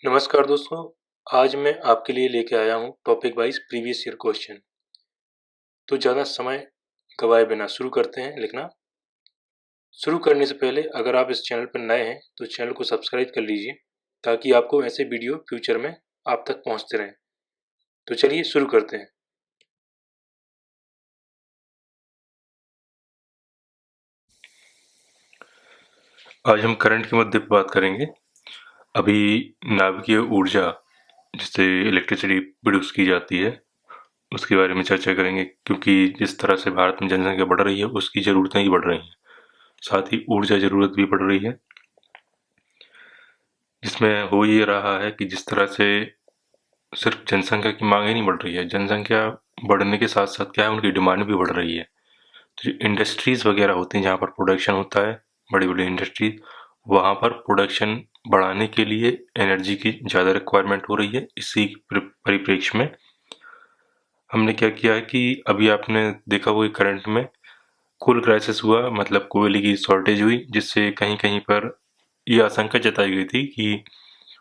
नमस्कार दोस्तों, आज मैं आपके लिए लेके आया हूँ topic wise previous year question. तो ज़्यादा समय गवाए बिना शुरू करते हैं लिखना। शुरू करने से पहले अगर आप इस चैनल पर नए हैं तो चैनल को सब्सक्राइब कर लीजिए ताकि आपको ऐसे वीडियो फ्यूचर में आप तक पहुँचते रहें। तो चलिए शुरू करते हैं। आज हम करंट के मुद्दे पर बात करेंगे। अभी नाभिकीय ऊर्जा जिससे इलेक्ट्रिसिटी प्रोड्यूस की जाती है उसके बारे में चर्चा करेंगे, क्योंकि जिस तरह से भारत में जनसंख्या बढ़ रही है उसकी ज़रूरतें ही बढ़ रही हैं, साथ ही ऊर्जा ज़रूरत भी बढ़ रही है। जिसमें हो ये रहा है कि जिस तरह से सिर्फ जनसंख्या की मांग ही नहीं बढ़ रही है, जनसंख्या बढ़ने के साथ साथ क्या है, उनकी डिमांड भी बढ़ रही है। तो जो इंडस्ट्रीज़ वगैरह होती हैं जहाँ पर प्रोडक्शन होता है, बड़ी बड़ी इंडस्ट्रीज, वहाँ पर प्रोडक्शन बढ़ाने के लिए एनर्जी की ज़्यादा रिक्वायरमेंट हो रही है। इसी परिप्रेक्ष्य में हमने क्या किया है कि अभी आपने देखा हुआ करंट में कोल क्राइसिस हुआ, मतलब कोयले की शॉर्टेज हुई, जिससे कहीं कहीं पर ये आशंका जताई गई थी कि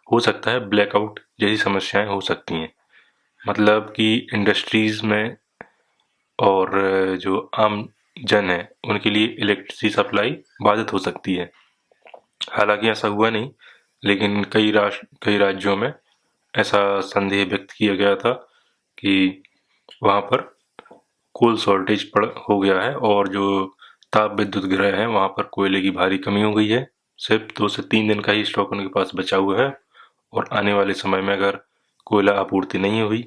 हो सकता है ब्लैकआउट जैसी समस्याएं हो सकती हैं। मतलब कि इंडस्ट्रीज में और जो आम जन है उनके लिए इलेक्ट्रिसिटी सप्लाई बाधित हो सकती है। हालांकि ऐसा हुआ नहीं, लेकिन कई राज्यों में ऐसा संदेह व्यक्त किया गया था कि वहाँ पर कोल शॉर्टेज पड़ हो गया है और जो ताप विद्युत गृह हैं वहाँ पर कोयले की भारी कमी हो गई है। सिर्फ 2 से 3 दिन का ही स्टॉक उनके पास बचा हुआ है और आने वाले समय में अगर कोयला आपूर्ति नहीं हुई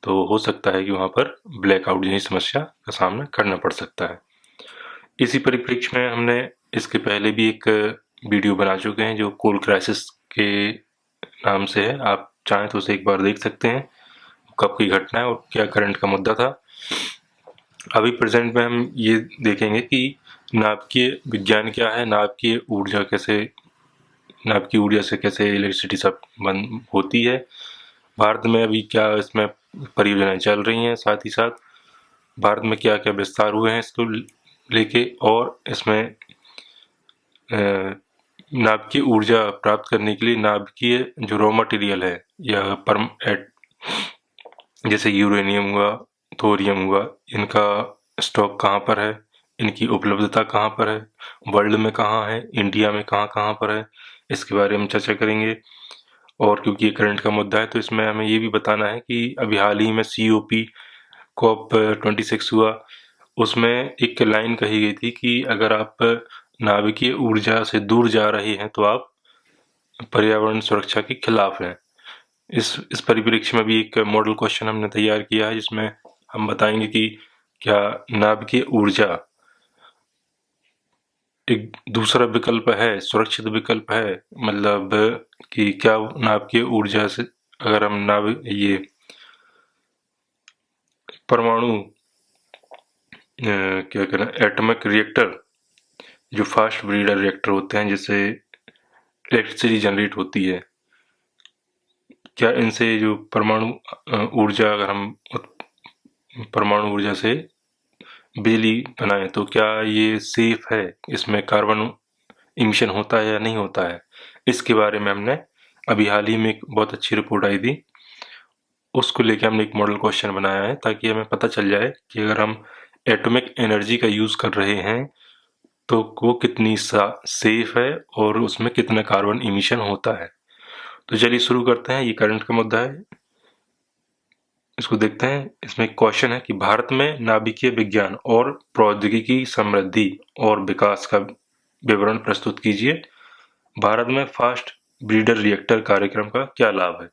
तो हो सकता है कि वहाँ पर ब्लैकआउट जैसी समस्या का सामना करना पड़ सकता है। इसी परिप्रेक्ष्य में हमने इसके पहले भी एक वीडियो बना चुके हैं जो कोल क्राइसिस के नाम से है। आप चाहें तो उसे एक बार देख सकते हैं, कब की घटना है और क्या करंट का मुद्दा था। अभी प्रेजेंट में हम ये देखेंगे कि नाभिकीय विज्ञान क्या है, नाभिकीय ऊर्जा से कैसे इलेक्ट्रिसिटी सब बन होती है, भारत में अभी क्या इसमें परियोजनाएं चल रही हैं, साथ ही साथ भारत में क्या क्या विस्तार हुए हैं इसको लेके, और इसमें नाभिकीय ऊर्जा प्राप्त करने के लिए नाभिकीय जो रॉ मटेरियल है या परम एट जैसे यूरेनियम हुआ, थोरियम हुआ, इनका स्टॉक कहाँ पर है, इनकी उपलब्धता कहाँ पर है, वर्ल्ड में कहाँ है, इंडिया में कहाँ कहाँ पर है, इसके बारे में चर्चा करेंगे। और क्योंकि ये करंट का मुद्दा है तो इसमें हमें ये भी बताना है कि अभी हाल ही में COP COP26 हुआ, उसमें एक लाइन कही गई थी कि अगर आप नाभिकीय ऊर्जा से दूर जा रहे हैं तो आप पर्यावरण सुरक्षा के खिलाफ हैं। इस परिप्रेक्ष्य में भी एक मॉडल क्वेश्चन हमने तैयार किया है जिसमें हम बताएंगे कि क्या नाभिकीय ऊर्जा एक दूसरा विकल्प है, सुरक्षित विकल्प है, मतलब कि क्या नाभिकीय ऊर्जा से अगर हम ये परमाणु क्या कहना एटॉमिक रिएक्टर, जो फास्ट ब्रीडर रिएक्टर होते हैं जिससे इलेक्ट्रिसिटी जनरेट होती है, क्या इनसे जो परमाणु ऊर्जा अगर हम परमाणु ऊर्जा से बिजली बनाए तो क्या ये सेफ है, इसमें कार्बन इमिशन होता है या नहीं होता है, इसके बारे में हमने अभी हाल ही में एक बहुत अच्छी रिपोर्ट आई थी, उसको लेके हमने एक मॉडल क्वेश्चन बनाया है ताकि हमें पता चल जाए कि अगर हम एटॉमिक एनर्जी का यूज़ कर रहे हैं तो वो कितनी सेफ है और उसमें कितना कार्बन इमिशन होता है। तो चलिए शुरू करते हैं। ये करंट का मुद्दा है, इसको देखते हैं। इसमें एक क्वेश्चन है कि भारत में नाभिकीय विज्ञान और प्रौद्योगिकी समृद्धि और विकास का विवरण प्रस्तुत कीजिए। भारत में फास्ट ब्रीडर रिएक्टर कार्यक्रम का क्या लाभ है।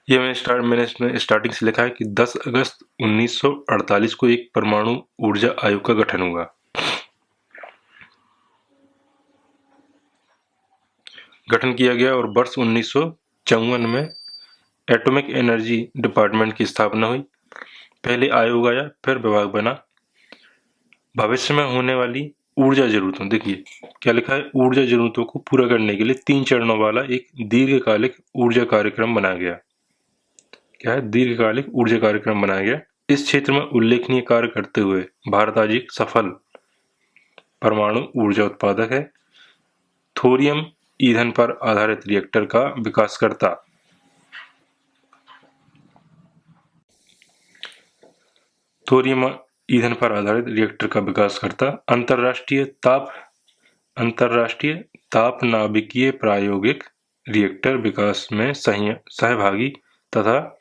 ये मैंने इसमें स्टार्टिंग से लिखा है कि 10 अगस्त 1948 को एक परमाणु ऊर्जा आयोग का गठन हुआ। गठन किया गया और वर्ष 1954 में एटॉमिक एनर्जी डिपार्टमेंट की स्थापना हुई। पहले आयोग आया, फिर विभाग बना। भविष्य में होने वाली ऊर्जा जरूरतों, देखिए क्या लिखा है, ऊर्जा जरूरतों को पूरा करने के लिए 3 चरणों वाला एक दीर्घकालिक ऊर्जा कार्यक्रम बनाया गया। क्या है, दीर्घकालिक ऊर्जा कार्यक्रम बनाया गया। इस क्षेत्र में उल्लेखनीय कार्य करते हुए भारत आज एक सफल परमाणु ऊर्जा उत्पादक है। थोरियम ईंधन पर आधारित रिएक्टर का विकासकर्ता। थोरियम ईंधन पर आधारित रिएक्टर का विकासकर्ता अंतरराष्ट्रीय ताप नाभिकीय प्रायोगिक रिएक्टर विकास में सहभागी तथा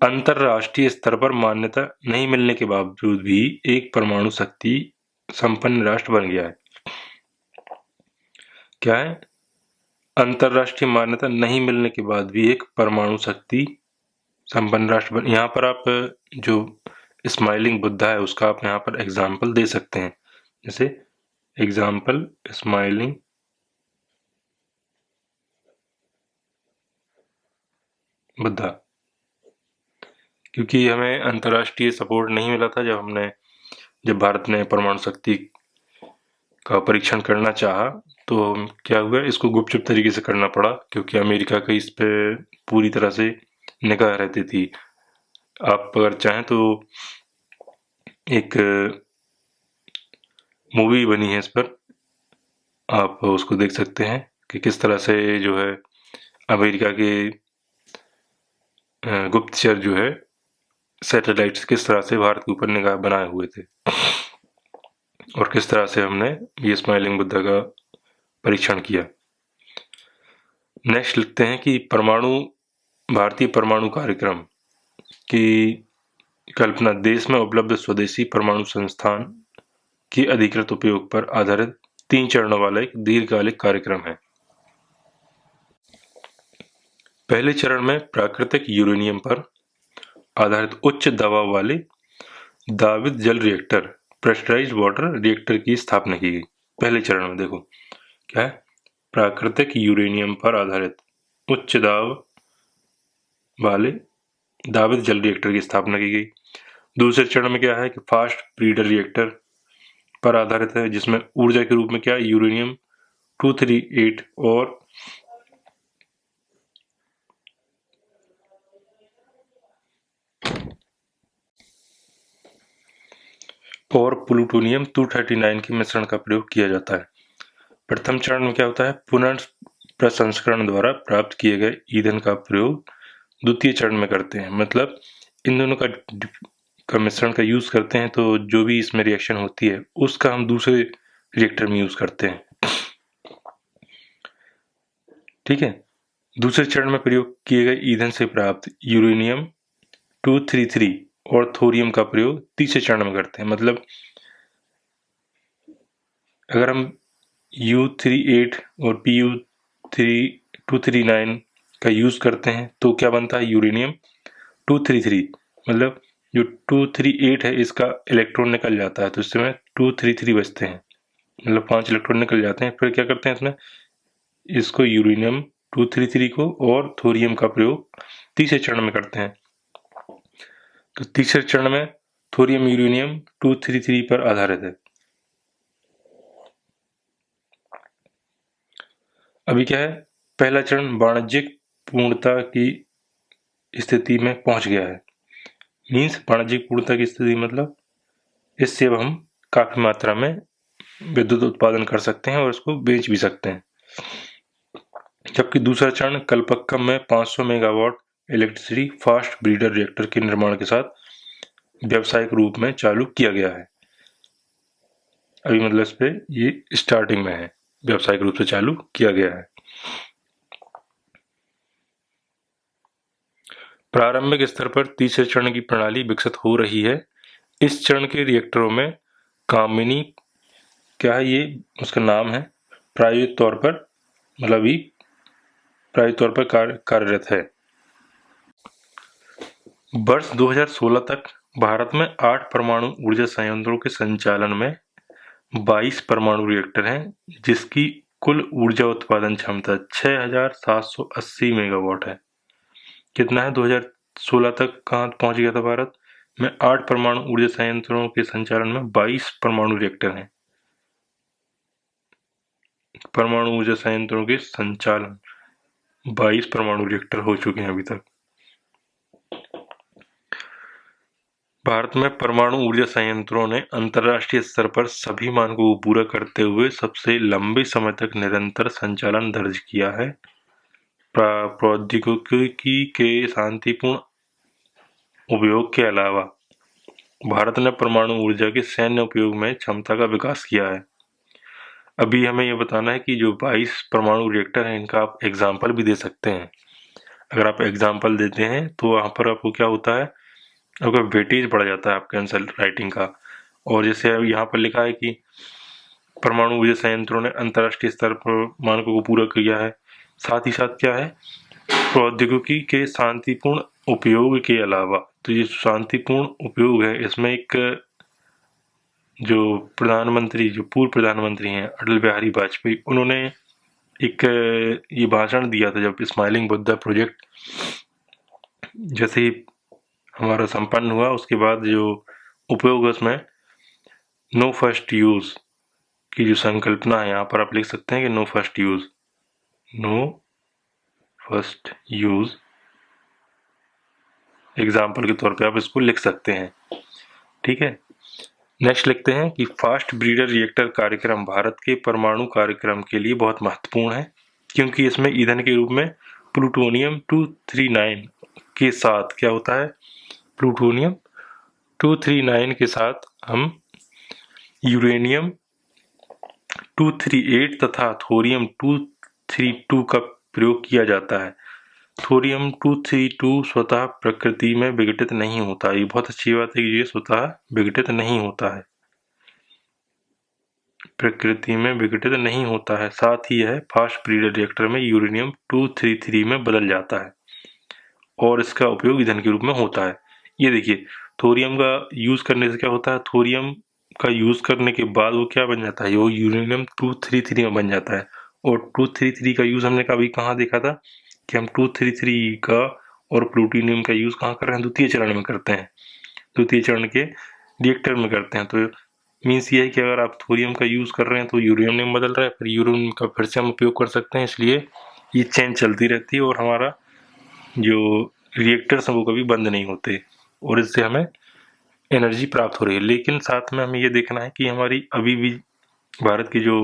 अंतरराष्ट्रीय स्तर पर मान्यता नहीं मिलने के बावजूद भी एक परमाणु शक्ति संपन्न राष्ट्र बन गया है। क्या है? अंतरराष्ट्रीय मान्यता नहीं मिलने के बाद भी एक परमाणु शक्ति संपन्न राष्ट्र बन। यहाँ पर आप जो स्माइलिंग बुद्धा है उसका आप यहाँ पर एग्जाम्पल दे सकते हैं, जैसे एग्जाम्पल स्माइलिंग बुद्धा, क्योंकि हमें अंतर्राष्ट्रीय सपोर्ट नहीं मिला था जब भारत ने परमाणु शक्ति का परीक्षण करना चाहा, तो क्या हुआ, इसको गुपचुप तरीके से करना पड़ा, क्योंकि अमेरिका की इस पे पूरी तरह से निगाह रहती थी। आप अगर चाहें तो एक मूवी बनी है इस पर, आप उसको देख सकते हैं कि किस तरह से जो है अमेरिका के गुप्तचर जो है सैटेलाइट्स किस तरह से भारत के ऊपर निगाह बनाए हुए थे और किस तरह से हमने ये स्माइलिंग बुद्धा का परीक्षण किया। नेक्स्ट लिखते हैं कि भारतीय परमाणु कार्यक्रम की कल्पना देश में उपलब्ध स्वदेशी परमाणु संस्थान के अधिकृत उपयोग पर आधारित 3 चरणों वाला एक दीर्घकालिक कार्यक्रम है। पहले चरण में प्राकृतिक यूरेनियम पर आधारित उच्च दबाव वाले दावित जल रिएक्टर प्रेशराइज्ड वाटर रिएक्टर की स्थापना की गई। पहले चरण में देखो क्या है, प्राकृतिक यूरेनियम पर आधारित उच्च दाब वाले दावित जल रिएक्टर की स्थापना की गई। दूसरे चरण में क्या है कि फास्ट ब्रीडर रिएक्टर पर आधारित है, जिसमें ऊर्जा के रूप में क्या यूरेनियम 238 और प्लूटोनियम 239 के मिश्रण का प्रयोग किया जाता है। प्रथम चरण में क्या होता है, पुनर्प्रसंस्करण द्वारा प्राप्त किए गए ईंधन का प्रयोग द्वितीय चरण में करते हैं। मतलब इन दोनों का मिश्रण का यूज करते हैं, तो जो भी इसमें रिएक्शन होती है उसका हम दूसरे रिएक्टर में यूज करते हैं। ठीक है। दूसरे चरण में प्रयोग किए गए ईंधन से प्राप्त यूरेनियम 233 और थोरियम का प्रयोग तीसरे चरण में करते हैं। मतलब अगर हम U38 और Pu239 का यूज करते हैं तो क्या बनता है, यूरेनियम 233। मतलब जो 238 है इसका इलेक्ट्रॉन निकल जाता है, तो इसमें 233 बचते हैं, मतलब 5 इलेक्ट्रॉन निकल जाते हैं। फिर क्या करते हैं इसमें, इसको यूरेनियम 233 को और थोरियम का प्रयोग तीसरे चरण में करते हैं। तो तीसरे चरण में थोरियम यूरेनियम 233 पर आधारित है। अभी क्या है, पहला चरण वाणिज्यिक पूर्णता की स्थिति में पहुंच गया है। मीन्स वाणिज्यिक पूर्णता की स्थिति मतलब इससे अब हम काफी मात्रा में विद्युत उत्पादन कर सकते हैं और इसको बेच भी सकते हैं। जबकि दूसरा चरण कलपक्कम में 500 megawatt electricity fast breeder reactor के निर्माण के साथ व्यावसायिक रूप में चालू किया गया है। अभी मतलब इस पे ये स्टार्टिंग में है, व्यावसायिक रूप से चालू किया गया है। प्रारंभिक स्तर पर तीसरे चरण की प्रणाली विकसित हो रही है। इस चरण के रिएक्टरों में कामिनी क्या है, ये उसका नाम है, प्रायोगिक तौर पर मतलब ही प्रायोगिक तौर पर कार्यरत है। वर्ष 2016 तक भारत में 8 परमाणु ऊर्जा संयंत्रों के संचालन में 22 परमाणु रिएक्टर हैं, जिसकी कुल ऊर्जा उत्पादन क्षमता 6780 मेगावाट है। कितना है, 2016 तक कहाँ पहुंच गया था भारत में, 8 परमाणु ऊर्जा संयंत्रों के संचालन में 22 परमाणु रिएक्टर हैं। परमाणु ऊर्जा संयंत्रों के संचालन 22 परमाणु रिएक्टर हो चुके हैं अभी तक। भारत में परमाणु ऊर्जा संयंत्रों ने अंतर्राष्ट्रीय स्तर पर सभी मानकों को पूरा करते हुए सबसे लंबे समय तक निरंतर संचालन दर्ज किया है। प्रौद्योगिकी के शांतिपूर्ण उपयोग के अलावा भारत ने परमाणु ऊर्जा के सैन्य उपयोग में क्षमता का विकास किया है। अभी हमें यह बताना है कि जो 22 परमाणु रिएक्टर हैं इनका आप एग्जाम्पल भी दे सकते हैं। अगर आप एग्जाम्पल देते हैं तो वहाँ पर आपको क्या होता है, आपका वेटेज बढ़ जाता है आपके आंसर राइटिंग का। और जैसे यहाँ पर लिखा है कि परमाणु ऊर्जा संयंत्रों ने अंतर्राष्ट्रीय स्तर पर मानकों को पूरा किया है, साथ ही साथ क्या है, प्रौद्योगिकी के शांतिपूर्ण उपयोग के अलावा। तो ये शांतिपूर्ण उपयोग है, इसमें एक जो पूर्व प्रधानमंत्री हैं अटल बिहारी वाजपेयी, उन्होंने एक ये भाषण दिया था जब स्माइलिंग बुद्धा प्रोजेक्ट जैसे ही हमारा संपन्न हुआ, उसके बाद जो उपयोग है उसमें नो फर्स्ट यूज की जो संकल्पना है, यहाँ पर आप लिख सकते हैं कि नो फर्स्ट यूज एग्जाम्पल के तौर पे आप इसको लिख सकते हैं। ठीक है, नेक्स्ट लिखते हैं कि फास्ट ब्रीडर रिएक्टर कार्यक्रम भारत के परमाणु कार्यक्रम के लिए बहुत महत्वपूर्ण है, क्योंकि इसमें ईंधन के रूप में प्लूटोनियम 239 के साथ क्या होता है, प्लूटोनियम 239 के साथ हम यूरेनियम 238 तथा थोरियम 232 का प्रयोग किया जाता है। थोरियम 232 स्वतः प्रकृति में विघटित नहीं होता। ये बहुत अच्छी बात है कि ये स्वतः विघटित नहीं होता है, प्रकृति में विघटित नहीं होता है। साथ ही यह फास्ट ब्रीडर रिएक्टर में यूरेनियम 233 में बदल जाता है और इसका उपयोग ईंधन के रूप में होता है। ये देखिए, थोरियम का यूज करने से क्या होता है, थोरियम का यूज करने के बाद वो क्या बन जाता है, वो यूरेनियम 233 में बन जाता है। और 233 का यूज हमने कभी कहाँ देखा था कि हम 233 का और प्लूटोनियम का यूज कहाँ कर रहे हैं, द्वितीय चरण में करते हैं, द्वितीय चरण के रिएक्टर में करते हैं। तो मीन्स ये है कि अगर आप थोरियम का यूज कर रहे हैं तो यूरेनियम बदल रहा है, फिर यूरेनियम का फिर से हम उपयोग कर सकते हैं। इसलिए ये चेंज चलती रहती है और हमारा जो रिएक्टर्स हैं वो कभी बंद नहीं होते और इससे हमें एनर्जी प्राप्त हो रही है। लेकिन साथ में हमें ये देखना है कि हमारी अभी भी भारत की जो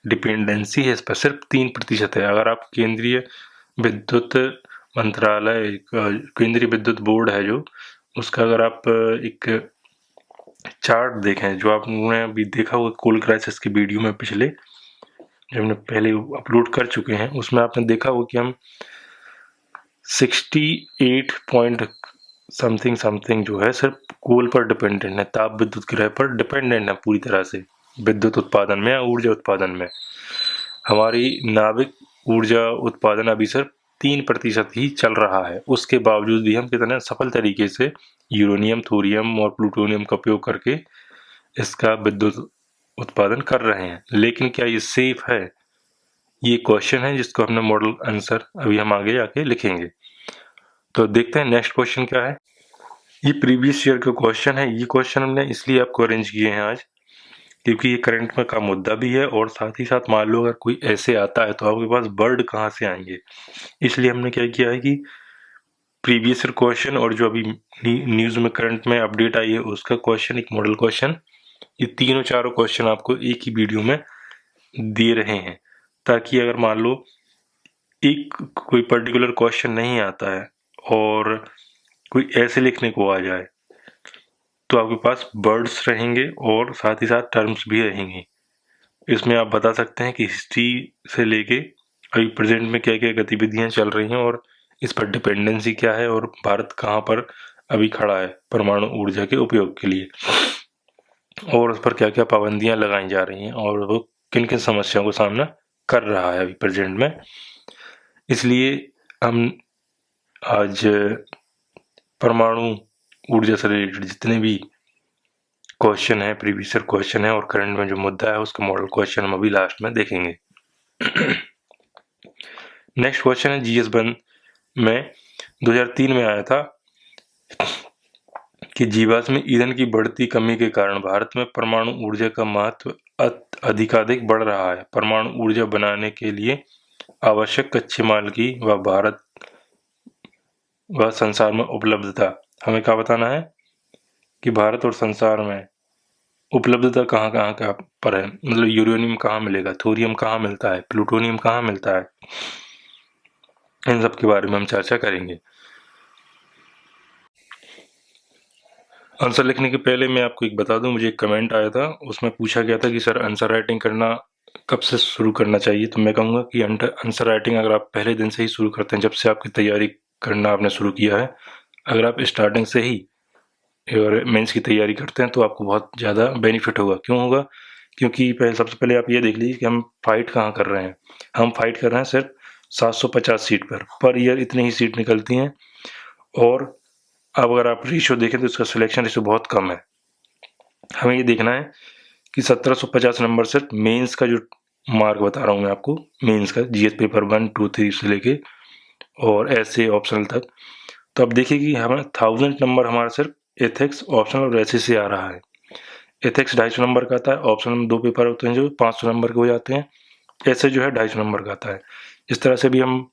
डिपेंडेंसी है इस पर सिर्फ 3% है। अगर आप केंद्रीय विद्युत मंत्रालय, केंद्रीय विद्युत बोर्ड है जो, उसका अगर आप एक चार्ट देखें, जो आपने अभी देखा होगा कोल क्राइसिस की वीडियो में पिछले जो हमने पहले अपलोड कर चुके हैं, उसमें आपने देखा होगा कि हम 68 पॉइंट समथिंग जो है सिर्फ कोल पर डिपेंडेंट है, ताप विद्युत ग्रह पर डिपेंडेंट है पूरी तरह से विद्युत उत्पादन में या ऊर्जा उत्पादन में। हमारी नाविक ऊर्जा उत्पादन अभी सिर्फ 3% ही चल रहा है। उसके बावजूद भी हम कितने सफल तरीके से यूरेनियम, थोरियम और प्लूटोनियम का उपयोग करके इसका विद्युत उत्पादन कर रहे हैं। लेकिन क्या ये सेफ है, ये क्वेश्चन है जिसको हमने मॉडल आंसर अभी हम आगे जाके लिखेंगे। तो देखते हैं नेक्स्ट क्वेश्चन क्या है। ये प्रीवियस ईयर का क्वेश्चन है। ये क्वेश्चन हमने इसलिए आपको अरेंज किए हैं आज क्योंकि ये करंट में का मुद्दा भी है और साथ ही साथ मान लो अगर कोई ऐसे आता है तो आपके पास वर्ड कहाँ से आएंगे। इसलिए हमने क्या किया है कि प्रीवियस ईयर क्वेश्चन और जो अभी न्यूज़ में करंट में अपडेट आई है उसका क्वेश्चन, एक मॉडल क्वेश्चन, ये तीनों चारों क्वेश्चन आपको एक ही वीडियो में दे रहे हैं, ताकि अगर मान लो एक कोई पर्टिकुलर क्वेश्चन नहीं आता है और कोई ऐसे लिखने को आ जाए तो आपके पास वर्ड्स रहेंगे और साथ ही साथ टर्म्स भी रहेंगे। इसमें आप बता सकते हैं कि हिस्ट्री से लेके अभी प्रेजेंट में क्या क्या गतिविधियां चल रही हैं और इस पर डिपेंडेंसी क्या है और भारत कहाँ पर अभी खड़ा है परमाणु ऊर्जा के उपयोग के लिए और उस पर क्या क्या पाबंदियां लगाई जा रही हैं और वो किन किन समस्याओं का सामना कर रहा है अभी प्रेजेंट में। इसलिए हम आज परमाणु ऊर्जा से रिलेटेड जितने भी क्वेश्चन है, प्रीवियस ईयर क्वेश्चन है और करंट में जो मुद्दा है उसका मॉडल क्वेश्चन हम अभी लास्ट में देखेंगे। नेक्स्ट क्वेश्चन है जीएस 1 में 2003 में आया था कि जीवाश्म ईंधन की बढ़ती कमी के कारण भारत में परमाणु ऊर्जा का महत्व अधिकाधिक बढ़ रहा है। परमाणु ऊर्जा बनाने के लिए आवश्यक कच्चे माल की भारत व संसार में उपलब्धता। हमें क्या बताना है कि भारत और संसार में उपलब्धता कहाँ कहाँ का पर है, मतलब यूरेनियम कहाँ मिलेगा, थोरियम कहाँ मिलता है, प्लूटोनियम कहाँ मिलता है, इन सब के बारे में हम चर्चा करेंगे। आंसर लिखने के पहले मैं आपको एक बता दूं, मुझे एक कमेंट आया था, उसमें पूछा गया था कि सर आंसर राइटिंग करना कब से शुरू करना चाहिए। तो मैं कहूँगा कि आंसर राइटिंग अगर आप पहले दिन से ही शुरू करते हैं, जब से आपकी तैयारी करना आपने शुरू किया है, अगर आप स्टार्टिंग से ही और मेंस की तैयारी करते हैं तो आपको बहुत ज़्यादा बेनिफिट होगा। क्यों होगा? क्योंकि सबसे पहले आप ये देख लीजिए कि हम फाइट कहाँ कर रहे हैं। हम फाइट कर रहे हैं सिर्फ 750 सीट पर ईयर इतनी ही सीट निकलती हैं, और अब अगर आप रेशियो देखें तो इसका सिलेक्शन रेशियो बहुत कम है। हमें ये देखना है कि 1750 नंबर सिर्फ मेंस का जो मार्क बता रहा हूँ मैं आपको, मेंस का जीएस पेपर 1, 2, 3 से लेके और ऐसे ऑप्शनल तक। तो अब देखिए कि हमें 1000 नंबर हमारा सिर्फ एथिक्स ऑप्शनल और ऐसे से आ रहा है। एथिक्स 250 नंबर का आता है, ऑप्शनल में 2 पेपर होते हैं जो 500 नंबर के हो जाते हैं, ऐसे जो है 250 नंबर का आता है। इस तरह से भी हम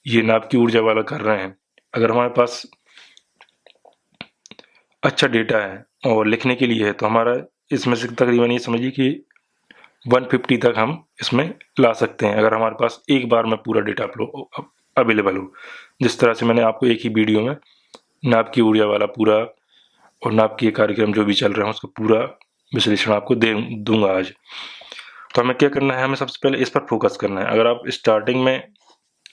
ये नाभ की ऊर्जा वाला कर रहे हैं। अगर हमारे पास अच्छा डेटा है और लिखने के लिए है तो हमारा इसमें से तकरीबन ये समझिए कि 150 तक हम इसमें ला सकते हैं, अगर हमारे पास एक बार में पूरा डेटा अवेलेबल हो। जिस तरह से मैंने आपको एक ही वीडियो में नाभ की ऊर्जा वाला पूरा और नाभ की कार्यक्रम जो भी चल रहे हैं उसका पूरा विश्लेषण आपको दूंगा आज। तो हमें क्या करना है, हमें सबसे पहले इस पर फोकस करना है। अगर आप स्टार्टिंग में,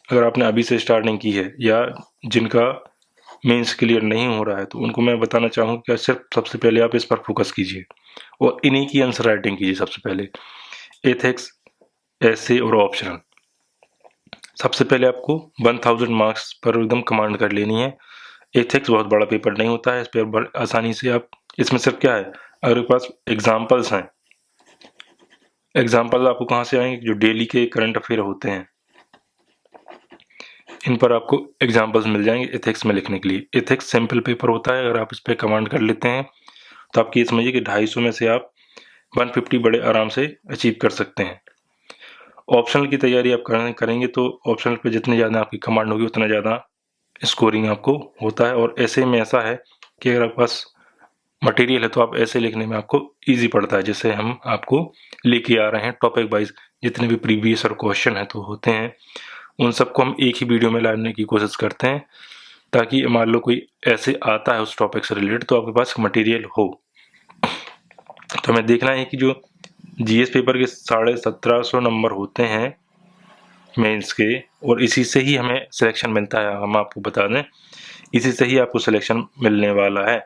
अगर आपने अभी से स्टार्टिंग की है या जिनका मेंस क्लियर नहीं हो रहा है, तो उनको मैं बताना चाहूँगा कि सिर्फ सबसे पहले आप इस पर फोकस कीजिए और इन्हीं की आंसर राइटिंग कीजिए। सबसे पहले एथिक्स, ऐसे और ऑप्शनल। सबसे पहले आपको 1000 मार्क्स पर एकदम कमांड कर लेनी है। एथिक्स बहुत बड़ा पेपर नहीं होता है, इस पर आसानी से आप, इसमें सिर्फ क्या है, अगर आपके पास एग्जाम्पल्स हैं, एग्जाम्पल आपको कहाँ से आएंगे, जो डेली के करंट अफेयर होते हैं इन पर आपको एग्जाम्पल्स मिल जाएंगे एथिक्स में लिखने के लिए। एथिक्स सिंपल पेपर होता है, अगर आप इस पर कमांड कर लेते हैं तो आप ये समझिए कि 250 में से आप 150 बड़े आराम से अचीव कर सकते हैं। ऑप्शनल की तैयारी आप करेंगे तो ऑप्शनल पे जितनी ज़्यादा आपकी कमांड होगी उतना ज़्यादा स्कोरिंग आपको होता है। और ऐसे में ऐसा है कि अगर आपके पास मटेरियल है तो आप ऐसे लिखने में आपको ईजी पड़ता है। जैसे हम आपको लेके आ रहे हैं टॉपिक वाइज, जितने भी प्रीवियस और क्वेश्चन है तो होते हैं, उन सबको हम एक ही वीडियो में लाने की कोशिश करते हैं, ताकि मान लो कोई ऐसे आता है उस टॉपिक से रिलेटेड तो आपके पास मटेरियल हो। तो हमें देखना है कि जो जीएस पेपर के 1750 नंबर होते हैं मेंस के, और इसी से ही हमें सिलेक्शन मिलता है। हम आपको बता दें, इसी से ही आपको सिलेक्शन मिलने वाला है।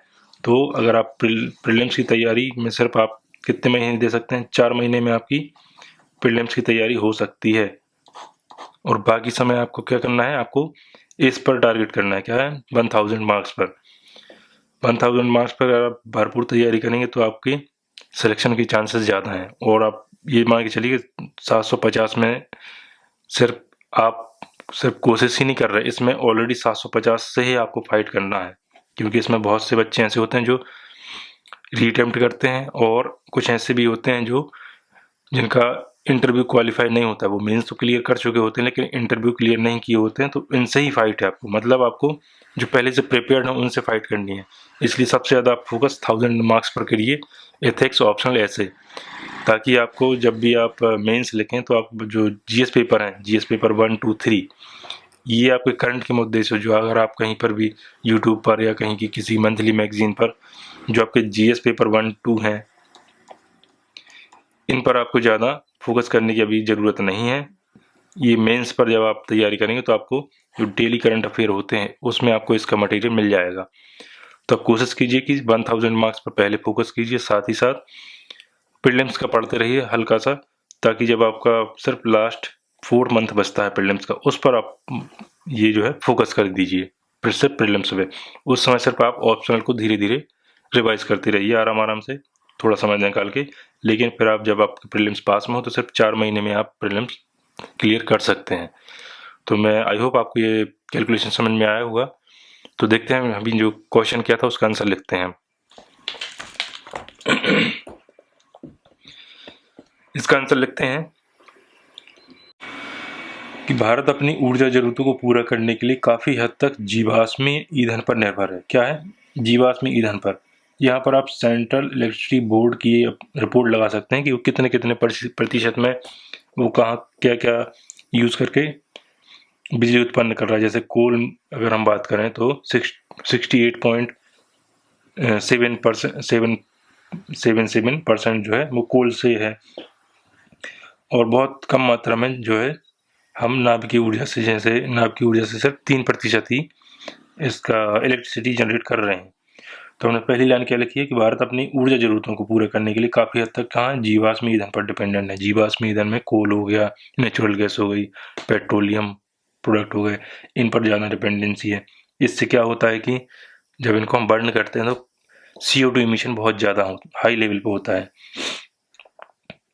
तो अगर आप प्रीलिम्स की तैयारी में सिर्फ आप कितने महीने दे सकते हैं, 4 महीने में आपकी प्रीलिम्स की तैयारी हो सकती है। और बाकी समय आपको क्या करना है, आपको इस पर टारगेट करना है, क्या है, 1000 मार्क्स पर। 1000 मार्क्स पर अगर आप भरपूर तैयारी करेंगे तो आपकी सिलेक्शन की चांसेस ज़्यादा हैं। और आप ये मान के चलिए 750 में सिर्फ आप सिर्फ कोशिश ही नहीं कर रहे, इसमें ऑलरेडी 750 से ही आपको फाइट करना है, क्योंकि इसमें बहुत से बच्चे ऐसे होते हैं जो रीअटेम्प्ट करते हैं, और कुछ ऐसे भी होते हैं जो जिनका इंटरव्यू क्वालिफाई नहीं होता। वो मेंस तो क्लियर कर चुके होते हैं लेकिन इंटरव्यू क्लियर नहीं किए होते हैं, तो इनसे ही फाइट है आपको। मतलब आपको जो पहले से प्रिपेयर्ड है उनसे फाइट करनी है। इसलिए सबसे ज़्यादा आप फोकस 1000 मार्क्स पर करिए, एथिक्स, ऑप्शनल, ऐसे, ताकि आपको जब भी आप मेंस लिखें तो आप जो जीएस पेपर हैं, जीएस पेपर 1, 2, 3, ये आपके करंट के मुद्दे से, जो अगर आप कहीं पर भी यूट्यूब पर या कहीं की किसी मंथली मैगजीन पर जो आपके जीएस पेपर 1, 2 हैं, इन पर आपको ज़्यादा फोकस करने की अभी ज़रूरत नहीं है। ये मेंस पर जब आप तैयारी करेंगे तो आपको जो डेली करंट अफेयर होते हैं उसमें आपको इसका मटेरियल मिल जाएगा। तो आप कोशिश कीजिए कि 1000 मार्क्स पर पहले फोकस कीजिए, साथ ही साथ प्रीलिम्स का पढ़ते रहिए हल्का सा, ताकि जब आपका सिर्फ लास्ट 4 मंथ बचता है प्रीलिम्स का, उस पर आप ये जो है फोकस कर दीजिए, फिर सिर्फ प्रीलिम्स पे। उस समय सिर्फ आप ऑप्शनल को धीरे धीरे रिवाइज करते रहिए आराम आराम से, थोड़ा समय निकाल के। लेकिन फिर आप जब आपके प्रीलिम्स पास में हो तो सिर्फ 4 महीने में आप प्रीलिम्स क्लियर कर सकते हैं। तो मैं आई होप आपको ये कैलकुलेशन समझ में आया होगा। तो देखते हैं अभी जो क्वेश्चन किया था उसका आंसर लिखते हैं हम। इसका आंसर लिखते हैं कि भारत अपनी ऊर्जा जरूरतों को पूरा करने के लिए काफी हद तक जीवाश्मी ईंधन पर निर्भर है। क्या है? जीवाश्मी ईंधन पर। यहाँ पर आप सेंट्रल इलेक्ट्रिसिटी बोर्ड की रिपोर्ट लगा सकते हैं कि वो कितने कितने प्रतिशत में वो कहाँ क्या क्या यूज़ करके बिजली उत्पन्न कर रहा है। जैसे कोल अगर हम बात करें तो 68.77% जो है वो कोल से है, और बहुत कम मात्रा में जो है हम नाभिकीय ऊर्जा से, जैसे नाभिकीय ऊर्जा से सिर्फ 3% ही इसका इलेक्ट्रिसिटी जनरेट कर रहे हैं। तो हमने पहली लाइन क्या लिखी है कि भारत अपनी ऊर्जा जरूरतों को पूरा करने के लिए काफ़ी हद तक कहाँ जीवाश्म ईंधन पर डिपेंडेंट है। जीवाश्म ईंधन में कोल हो गया, नेचुरल गैस हो गई, पेट्रोलियम प्रोडक्ट हो गए, इन पर ज़्यादा डिपेंडेंसी है। इससे क्या होता है कि जब इनको हम बर्न करते हैं तो CO2 इमिशन बहुत ज़्यादा हाई लेवल पे होता है।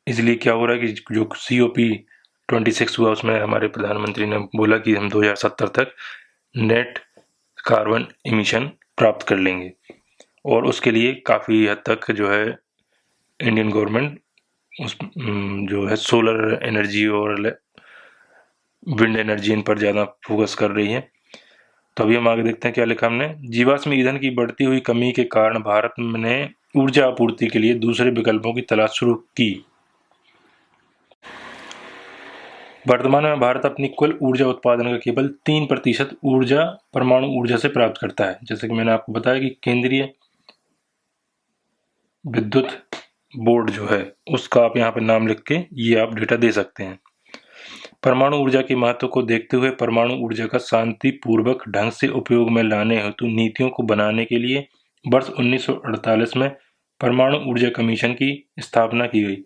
इसलिए क्या हो रहा है कि जो COP26 हुआ उसमें हमारे प्रधानमंत्री ने बोला कि हम 2070 तक नेट कार्बन इमिशन प्राप्त कर लेंगे, और उसके लिए काफ़ी हद तक जो है इंडियन गवर्नमेंट उस जो है सोलर एनर्जी और विंड एनर्जी इन पर ज़्यादा फोकस कर रही है। तो अभी हम आगे देखते हैं क्या लिखा हमने। जीवाश्म ईंधन की बढ़ती हुई कमी के कारण भारत ने ऊर्जा आपूर्ति के लिए दूसरे विकल्पों की तलाश शुरू की। वर्तमान में भारत अपनी कुल ऊर्जा उत्पादन का केवल 3% ऊर्जा परमाणु ऊर्जा से प्राप्त करता है। जैसे कि मैंने आपको बताया कि केंद्रीय विद्युत बोर्ड जो है उसका आप यहाँ पे नाम लिख के ये आप डेटा दे सकते हैं। परमाणु ऊर्जा के महत्व को देखते हुए परमाणु ऊर्जा का शांतिपूर्वक ढंग से उपयोग में लाने हेतु नीतियों को बनाने के लिए वर्ष 1948 में परमाणु ऊर्जा कमीशन की स्थापना की गई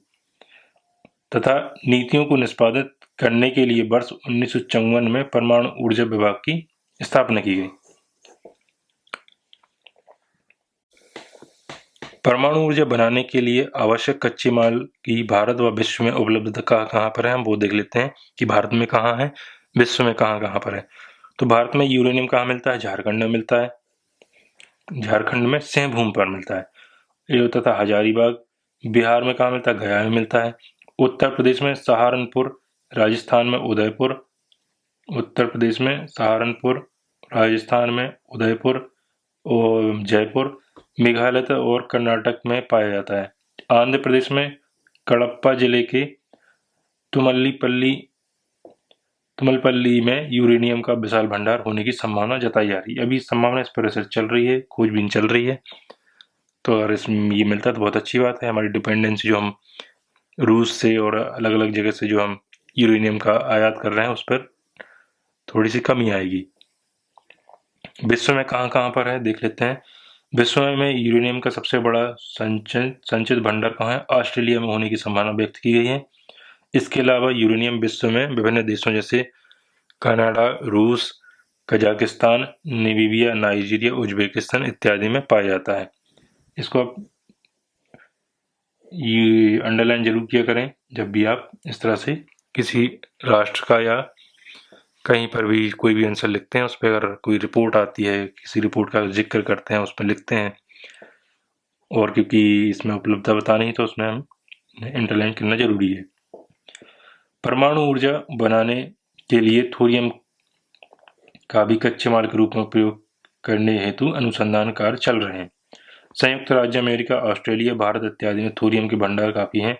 तथा नीतियों को निष्पादित करने के लिए वर्ष 1954 में परमाणु ऊर्जा विभाग की स्थापना की गई। परमाणु ऊर्जा बनाने के लिए आवश्यक कच्चे माल की भारत व विश्व में उपलब्धता कहाँ पर है, हम वो देख लेते हैं कि भारत में कहाँ है, विश्व में कहाँ पर है। तो भारत में यूरेनियम कहाँ मिलता है? झारखंड में मिलता है, झारखंड में सिंहभूम पर मिलता है तथा हजारीबाग। बिहार में कहाँ मिलता है? गया में मिलता है। उत्तर प्रदेश में सहारनपुर, राजस्थान में उदयपुर, उत्तर प्रदेश में सहारनपुर, राजस्थान में उदयपुर और जयपुर, मेघालय और कर्नाटक में पाया जाता है। आंध्र प्रदेश में कडप्पा जिले के तुमलपल्ली में यूरेनियम का विशाल भंडार होने की संभावना जताई जा रही है। अभी संभावना इस पर रिसर्च चल रही है, खोजबीन चल रही है। तो अगर इसमें ये मिलता है तो बहुत अच्छी बात है। हमारी डिपेंडेंसी जो हम रूस से और अलग अलग जगह से जो हम यूरेनियम का आयात कर रहे हैं उस पर थोड़ी सी कमी आएगी। विश्व में कहाँ पर है देख लेते हैं। विश्व में यूरेनियम का सबसे बड़ा संचित भंडार कहाँ है? ऑस्ट्रेलिया में होने की संभावना व्यक्त की गई है। इसके अलावा यूरेनियम विश्व में विभिन्न देशों जैसे कनाडा, रूस, कजाकिस्तान, नामीबिया, नाइजीरिया, उज्बेकिस्तान इत्यादि में पाया जाता है। इसको आप ये अंडरलाइन जरूर किया करें जब भी आप इस तरह से किसी राष्ट्र का या कहीं पर भी कोई भी आंसर लिखते हैं, उस पर अगर कोई रिपोर्ट आती है, किसी रिपोर्ट का जिक्र करते हैं, उस पर लिखते हैं, और क्योंकि इसमें उपलब्धता बतानी है तो उसमें हम अंडरलाइन करना जरूरी है। परमाणु ऊर्जा बनाने के लिए थोरियम का भी कच्चे माल के रूप में उपयोग करने हेतु अनुसंधान कार्य चल रहे हैं। संयुक्त राज्य अमेरिका, ऑस्ट्रेलिया, भारत इत्यादि में थोरियम के भंडार काफी हैं।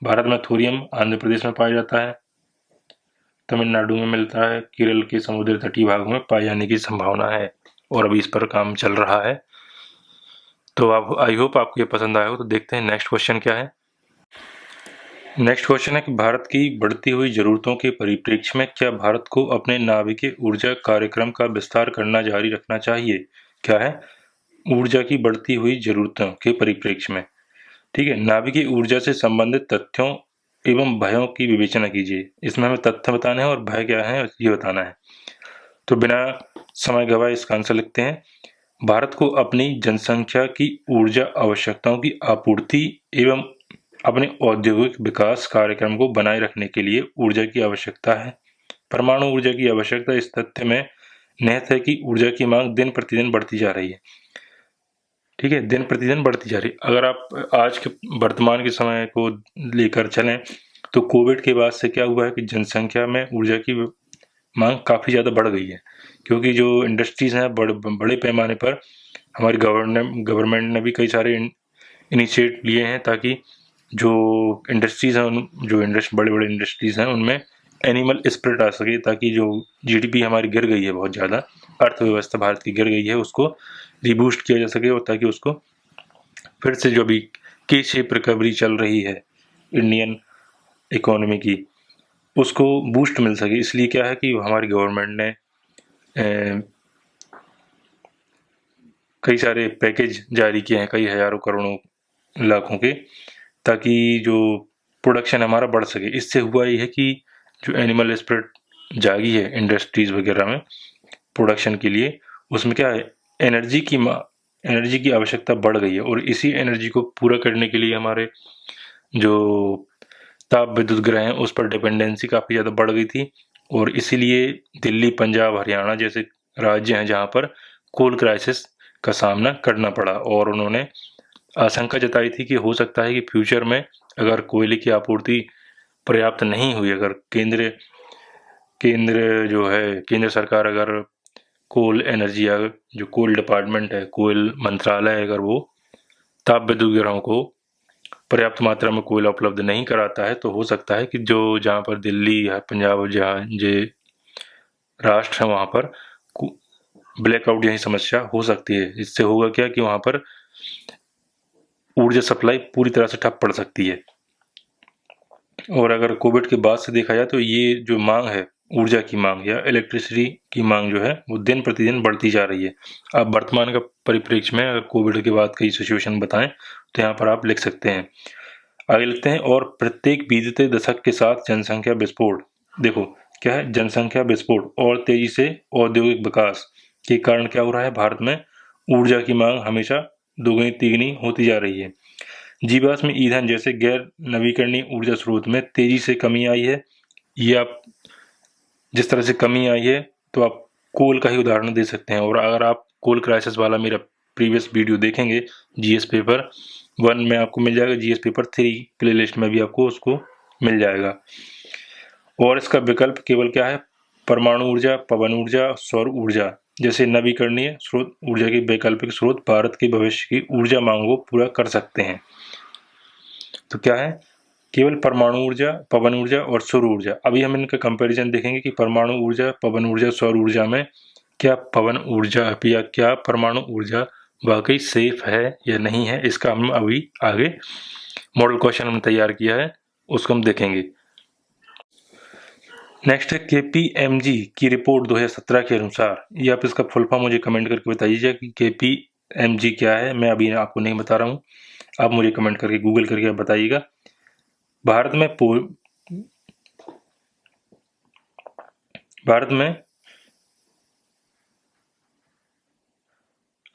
भारत में थोरियम आंध्र प्रदेश में पाया जाता है, तमिलनाडु में मिलता है, केरल के समुद्र तटीय भागों में पाए जाने की संभावना है, और अभी इस पर काम चल रहा है। तो आप आई होप आपको ये पसंद आया हो। तो देखते हैं नेक्स्ट क्वेश्चन क्या है। नेक्स्ट क्वेश्चन है कि भारत की बढ़ती हुई जरूरतों के परिप्रेक्ष्य में क्या भारत को अपने नाभिकीय ऊर्जा कार्यक्रम का विस्तार करना जारी रखना चाहिए? क्या है? ऊर्जा की बढ़ती हुई जरूरतों के परिप्रेक्ष्य में, ठीक है, नाभिकीय ऊर्जा से संबंधित तथ्यों एवं भयों की विवेचना कीजिए। इसमें हमें तथ्य बताने हैं और भय क्या है ये बताना है। तो बिना समय गवाए इसका आंसर लिखते हैं। भारत को अपनी जनसंख्या की ऊर्जा आवश्यकताओं की आपूर्ति एवं अपने औद्योगिक विकास कार्यक्रम को बनाए रखने के लिए ऊर्जा की आवश्यकता है। परमाणु ऊर्जा की आवश्यकता इस तथ्य में निहित है कि ऊर्जा की मांग दिन प्रतिदिन बढ़ती जा रही है। ठीक है, दिन प्रतिदिन बढ़ती जा रही है। अगर आप आज के वर्तमान के समय को लेकर चलें तो कोविड के बाद से क्या हुआ है कि जनसंख्या में ऊर्जा की मांग काफ़ी ज़्यादा बढ़ गई है, क्योंकि जो इंडस्ट्रीज़ हैं बड़े पैमाने पर हमारी गवर्नमेंट ने भी कई सारे इनिशिएट लिए हैं ताकि जो इंडस्ट्रीज़ हैं, जो बड़े बड़े इंडस्ट्रीज़ हैं, उनमें एनिमल स्पिरिट आ सके, ताकि जो जीडीपी हमारी गिर गई है बहुत ज़्यादा, अर्थव्यवस्था भारत की गिर गई है, उसको रीबूस्ट किया जा सके और ताकि उसको फिर से जो भी के शेप रिकवरी चल रही है इंडियन इकोनॉमी की, उसको बूस्ट मिल सके। इसलिए क्या है कि हमारी गवर्नमेंट ने कई सारे पैकेज जारी किए हैं, कई हज़ारों करोड़ों लाखों के, ताकि जो प्रोडक्शन हमारा बढ़ सके। इससे हुआ ये है कि जो एनिमल स्पिरिट जागी है इंडस्ट्रीज़ वगैरह में प्रोडक्शन के लिए, उसमें क्या है, एनर्जी की आवश्यकता बढ़ गई है, और इसी एनर्जी को पूरा करने के लिए हमारे जो ताप विद्युत ग्रह हैं उस पर डिपेंडेंसी काफ़ी ज़्यादा बढ़ गई थी, और इसीलिए दिल्ली, पंजाब, हरियाणा जैसे राज्य हैं जहाँ पर कोल क्राइसिस का सामना करना पड़ा, और उन्होंने आशंका जताई थी कि हो सकता है कि फ्यूचर में अगर कोयले की आपूर्ति पर्याप्त नहीं हुई, अगर केंद्र सरकार अगर कोल एनर्जी, जो कोल डिपार्टमेंट है, कोल मंत्रालय, अगर वो ताप विद्युत ग्रहों को पर्याप्त मात्रा में कोयला उपलब्ध नहीं कराता है, तो हो सकता है कि जो जहाँ पर दिल्ली या पंजाब, जहाँ जो राष्ट्र है, वहाँ पर ब्लैकआउट जैसी समस्या हो सकती है। इससे होगा क्या कि वहाँ पर ऊर्जा सप्लाई पूरी तरह से ठप पड़ सकती है। और अगर कोविड के बाद से देखा जाए तो ये जो मांग है, ऊर्जा की मांग या इलेक्ट्रिसिटी की मांग जो है, वो दिन प्रतिदिन बढ़ती जा रही है। आप वर्तमान का परिप्रेक्ष्य में अगर कोविड के बाद की सिचुएशन बताएं तो यहाँ पर आप लिख सकते हैं। आगे लिखते हैं, और प्रत्येक बीतते दशक के साथ जनसंख्या विस्फोट, देखो क्या है, जनसंख्या विस्फोट और तेजी से औद्योगिक विकास के कारण क्या हो रहा है, भारत में ऊर्जा की मांग हमेशा दोगुनी तिगुनी होती जा रही है। जीवाश्म ईंधन जैसे गैर नवीकरणीय ऊर्जा स्रोत में तेजी से कमी आई है। ये आप जिस तरह से कमी आई है, तो आप कोल का ही उदाहरण दे सकते हैं। और अगर आप कोल क्राइसिस वाला मेरा प्रीवियस वीडियो देखेंगे, जीएस पेपर 1 में आपको मिल जाएगा, जीएस पेपर 3 प्ले लिस्ट में भी आपको उसको मिल जाएगा। और इसका विकल्प केवल क्या है, परमाणु ऊर्जा, पवन ऊर्जा, सौर ऊर्जा जैसे नवीकरणीय स्रोत ऊर्जा के वैकल्पिक स्रोत भारत के भविष्य की ऊर्जा मांग को पूरा कर सकते हैं। तो क्या है, केवल परमाणु ऊर्जा, पवन ऊर्जा और सौर ऊर्जा। अभी हम इनका कंपैरिजन देखेंगे कि परमाणु ऊर्जा, पवन ऊर्जा, सौर ऊर्जा में क्या पवन ऊर्जा या क्या परमाणु ऊर्जा वाकई सेफ है या नहीं है। इसका हम अभी आगे मॉडल क्वेश्चन हमने तैयार किया है, उसको हम देखेंगे। नेक्स्ट है KPMG की रिपोर्ट 2017 के अनुसार। ये आप इसका फुल फॉर्म मुझे कमेंट करके बताइए कि KPMG क्या है। मैं अभी आपको नहीं बता रहा हूँ, आप मुझे कमेंट करके गूगल करके बताइएगा। भारत में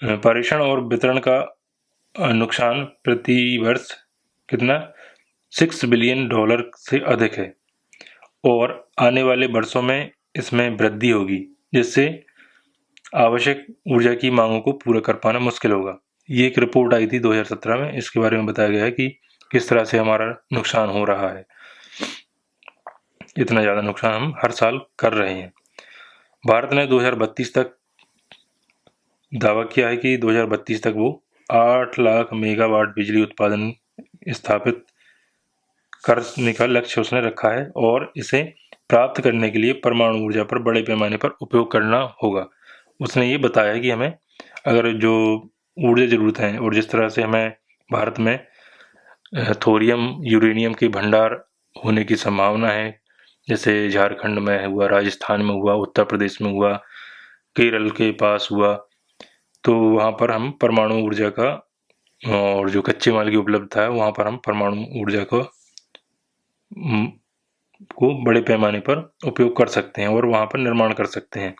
पर्यावरण और वितरण का नुकसान प्रति वर्ष कितना, $6 बिलियन से अधिक है, और आने वाले वर्षों में इसमें वृद्धि होगी, जिससे आवश्यक ऊर्जा की मांगों को पूरा कर पाना मुश्किल होगा। ये एक रिपोर्ट आई थी 2017 में, इसके बारे में बताया गया है कि किस तरह से हमारा नुकसान हो रहा है। इतना ज़्यादा नुकसान हम हर साल कर रहे हैं। भारत ने 2032 तक दावा किया है कि 2032 तक वो 8 लाख मेगावाट बिजली उत्पादन स्थापित करने का लक्ष्य उसने रखा है, और इसे प्राप्त करने के लिए परमाणु ऊर्जा पर बड़े पैमाने पर उपयोग करना होगा। उसने ये बताया कि हमें अगर जो ऊर्जा ज़रूरत है, और जिस तरह से हमें भारत में थोरियम, यूरेनियम के भंडार होने की संभावना है, जैसे झारखंड में हुआ, राजस्थान में हुआ, उत्तर प्रदेश में हुआ, केरल के पास हुआ, तो वहाँ पर हम परमाणु ऊर्जा का, और जो कच्चे माल की उपलब्धता है, वहाँ पर हम परमाणु ऊर्जा को बड़े पैमाने पर उपयोग कर सकते हैं और वहाँ पर निर्माण कर सकते हैं।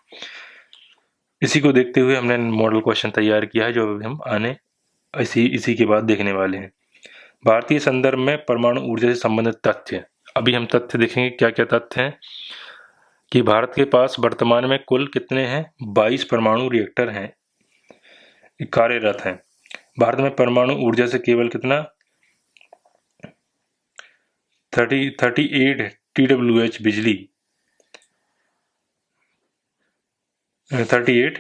इसी को देखते हुए हमने मॉडल क्वेश्चन तैयार किया है, जो हम आने इसी के बाद देखने वाले हैं। भारतीय संदर्भ में परमाणु ऊर्जा से संबंधित तथ्य। अभी हम तथ्य देखेंगे, क्या क्या तथ्य हैं कि भारत के पास वर्तमान में कुल कितने हैं, 22 परमाणु रिएक्टर हैं, कार्यरत हैं। भारत में परमाणु ऊर्जा से केवल कितना, 38 TWh बिजली, 38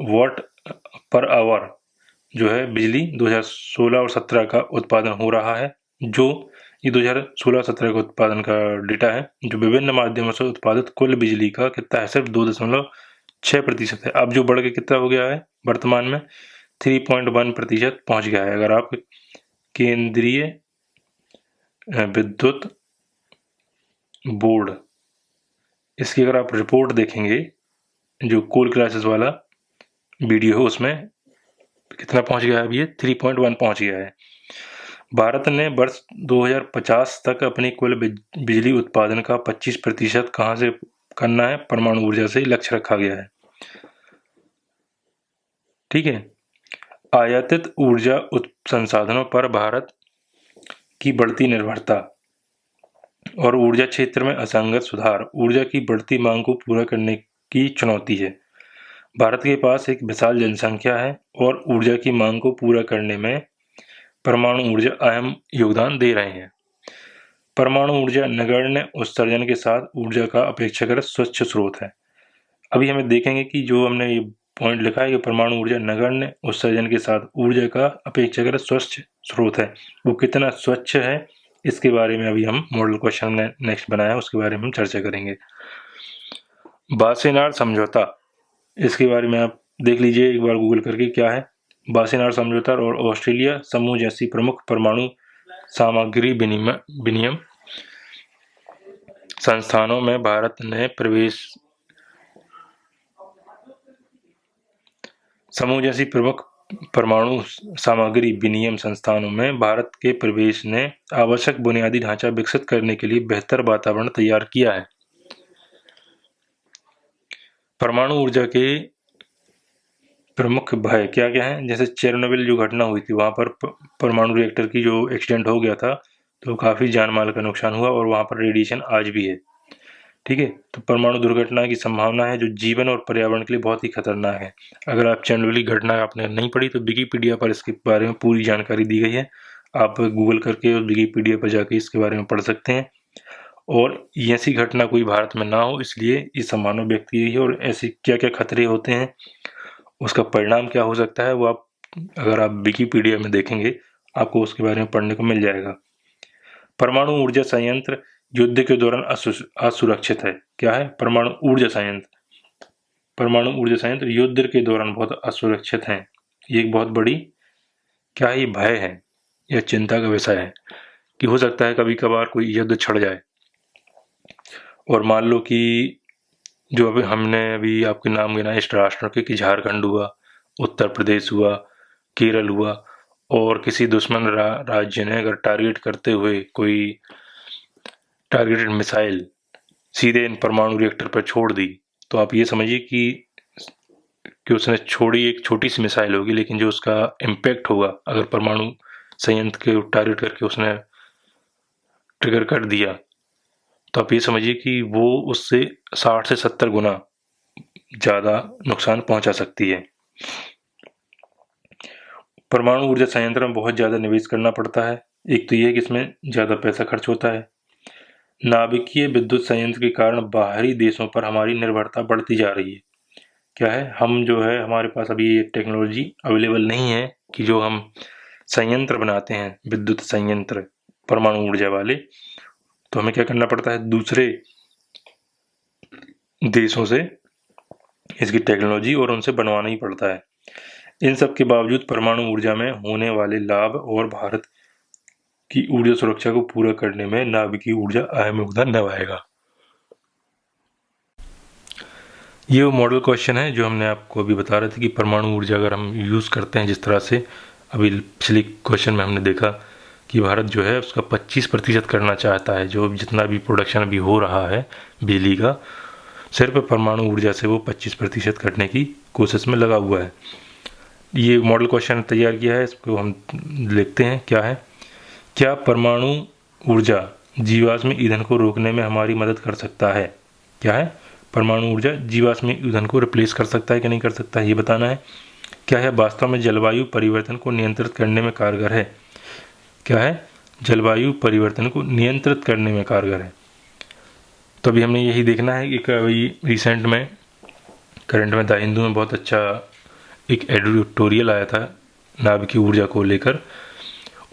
वाट पर आवर जो है बिजली 2016 और 17 का उत्पादन हो रहा है। जो ये 2016-17 का उत्पादन का डेटा है, जो विभिन्न माध्यमों से उत्पादित कुल बिजली का कितना है, सिर्फ 2.6% है। अब जो बढ़ के कितना हो गया है वर्तमान में, 3.1% पहुंच गया है। अगर आप केंद्रीय विद्युत बोर्ड, इसकी अगर आप रिपोर्ट देखेंगे, जो कोल क्लासेस वाला वीडियो है, उसमें कितना पहुंच गया है, अब ये 3.1 पहुंच गया है। भारत ने वर्ष 2050 तक अपनी कुल बिजली उत्पादन का 25% कहां से करना है, परमाणु ऊर्जा से लक्ष्य रखा गया है। ठीक है। आयातित ऊर्जा संसाधनों पर भारत की बढ़ती निर्भरता और ऊर्जा क्षेत्र में असंगत सुधार ऊर्जा की बढ़ती मांग को पूरा करने की चुनौती है। भारत के पास एक विशाल जनसंख्या है और ऊर्जा की मांग को पूरा करने में परमाणु ऊर्जा अहम योगदान दे रहे हैं। परमाणु ऊर्जा नगण्य उत्सर्जन के साथ ऊर्जा का अपेक्षाकृत स्वच्छ स्रोत है। अभी हमें देखेंगे कि जो हमने ये पॉइंट लिखा है कि परमाणु ऊर्जा नगण्य उत्सर्जन के साथ ऊर्जा का अपेक्षाकृत स्वच्छ स्रोत है, वो कितना स्वच्छ है, इसके बारे में अभी हम मॉडल क्वेश्चन में नेक्स्ट बनाया है, उसके बारे में हम चर्चा करेंगे। बासेनार समझौता, इसके बारे में आप देख लीजिए एक बार गूगल करके, क्या है बासेनार समझौता और ऑस्ट्रेलिया समूह जैसी प्रमुख परमाणु सामग्री विनियम संस्थानों में भारत ने प्रवेश समूह जैसी प्रमुख परमाणु सामग्री विनियम संस्थानों में भारत के प्रवेश ने आवश्यक बुनियादी ढांचा विकसित करने के लिए बेहतर वातावरण तैयार किया है। परमाणु ऊर्जा के प्रमुख भय क्या क्या है, जैसे चेरनोबिल जो घटना हुई थी, वहां पर परमाणु रिएक्टर की जो एक्सीडेंट हो गया था, तो काफी जान माल का नुकसान हुआ और वहां पर रेडिएशन आज भी है। ठीक है। तो परमाणु दुर्घटना की संभावना है जो जीवन और पर्यावरण के लिए बहुत ही खतरनाक है। अगर आप चेरनोबिल की घटना आपने नहीं पढ़ी तो विकिपीडिया पर इसके बारे में पूरी जानकारी दी गई है, आप गूगल करके विकिपीडिया पर जाके इसके बारे में पढ़ सकते हैं। और ऐसी घटना कोई भारत में ना हो, इसलिए ये संभावना व्यक्त की गई है। और ऐसे क्या क्या खतरे होते हैं, उसका परिणाम क्या हो सकता है, वो आप अगर आप विकिपीडिया में देखेंगे आपको उसके बारे में पढ़ने को मिल जाएगा। परमाणु ऊर्जा संयंत्र युद्ध के दौरान असुरक्षित है। क्या है, परमाणु ऊर्जा संयंत्र युद्ध के दौरान बहुत असुरक्षित हैं। ये एक बहुत बड़ी क्या है, भय है या चिंता का विषय है कि हो सकता है कभी कभार कोई युद्ध छिड़ जाए। और मान लो कि जो अभी हमने अभी आपके नाम गिनाए इस राष्ट्रों के, कि झारखंड हुआ, उत्तर प्रदेश हुआ, केरल हुआ, और किसी दुश्मन राज्य ने अगर टारगेट करते हुए कोई टारगेटेड मिसाइल सीधे इन परमाणु रिएक्टर पर छोड़ दी, तो आप ये समझिए कि उसने छोड़ी एक छोटी सी मिसाइल होगी, लेकिन जो उसका इम्पैक्ट होगा अगर परमाणु संयंत्र के टारगेट करके उसने ट्रिगर कर दिया, तो आप ये समझिए कि वो उससे 60 से 70 गुना ज़्यादा नुकसान पहुंचा सकती है। परमाणु ऊर्जा संयंत्र में बहुत ज़्यादा निवेश करना पड़ता है। एक तो ये है कि इसमें ज़्यादा पैसा खर्च होता है। नाभिकीय विद्युत संयंत्र के कारण बाहरी देशों पर हमारी निर्भरता बढ़ती जा रही है। क्या है, हम जो है हमारे पास अभी ये टेक्नोलॉजी अवेलेबल नहीं है कि जो हम संयंत्र बनाते हैं, विद्युत संयंत्र परमाणु ऊर्जा वाले, तो हमें क्या करना पड़ता है, दूसरे देशों से इसकी टेक्नोलॉजी और उनसे बनवाना ही पड़ता है। इन सब के बावजूद परमाणु ऊर्जा में होने वाले लाभ और भारत की ऊर्जा सुरक्षा को पूरा करने में नाभिकीय ऊर्जा अहम योगदान निभाएगा। ये वो मॉडल क्वेश्चन है जो हमने आपको अभी बता रहे थे कि परमाणु ऊर्जा अगर हम यूज़ करते हैं, जिस तरह से अभी पिछले क्वेश्चन में हमने देखा कि भारत जो है उसका 25% करना चाहता है, जो जितना भी प्रोडक्शन अभी हो रहा है बिजली का, सिर्फ परमाणु ऊर्जा से वो 25% करने की कोशिश में लगा हुआ है। ये मॉडल क्वेश्चन तैयार किया है, इसको हम लिखते हैं। क्या है, क्या परमाणु ऊर्जा जीवाश्म ईंधन को रोकने में हमारी मदद कर सकता है? क्या है, परमाणु ऊर्जा जीवाश्म ईंधन को रिप्लेस कर सकता है कि नहीं कर सकता है, ये बताना है। क्या है, वास्तव में जलवायु परिवर्तन को नियंत्रित करने में कारगर है? क्या है, जलवायु परिवर्तन को नियंत्रित करने में कारगर है। तो अभी हमने यही देखना है कि अभी रिसेंट में करंट में द हिंदू में बहुत अच्छा एक एडिटोरियल आया था नाभिकीय ऊर्जा को लेकर,